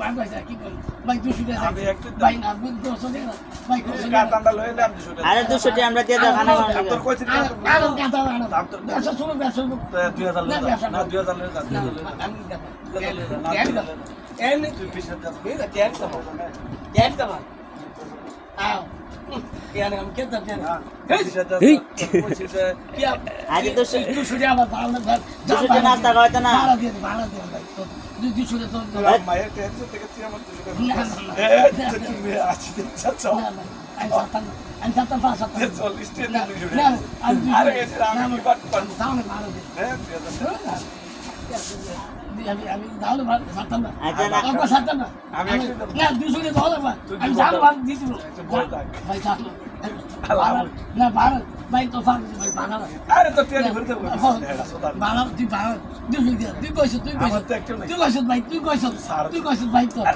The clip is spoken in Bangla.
ভাই ভাই কি করি ভাই 200 টাকা ভাই না বুঝ 200 টাকা ভাই আরে 200 টাকা আমরা দিয়ে দাও খানা খাওয়া আর কাটা না ব্যবসা শুরু ব্যবসা 2000 না 2000 আমি দেব এমনি তুই পিছনে যাস দেখ দেব আও यार हम क्या करते हैं আরে 200 200 টাকা আমার ভাড়া না 200 টাকা নাস্তা খাওয়াতে না ভাড়া দিয়ে ভাই তো 200 টাকা তো মায়ের টেনশন থেকে তুই আমার 200 টাকা তুমি আছি চাচা আমি সাতান পাঁচ সাতান 40 টাকা 200 টাকা আরে আমি কি বাট পান দাও না ভাড়া দিয়ে আমি দাও ভাড়া সাতান না আচ্ছা না কত সাতান না আমি না 200 টাকা দাও না আমি দাও ভাড়া দিয়ে দিব ভাই সাতান না ভাড়া ভাই তো ফান ভাই ভাড়া আরে তো টেনে ভরতে ভাড়া তুই ভাড়া 200 টাকা তুই কইছ ভাই তুই কইছ ভাই তো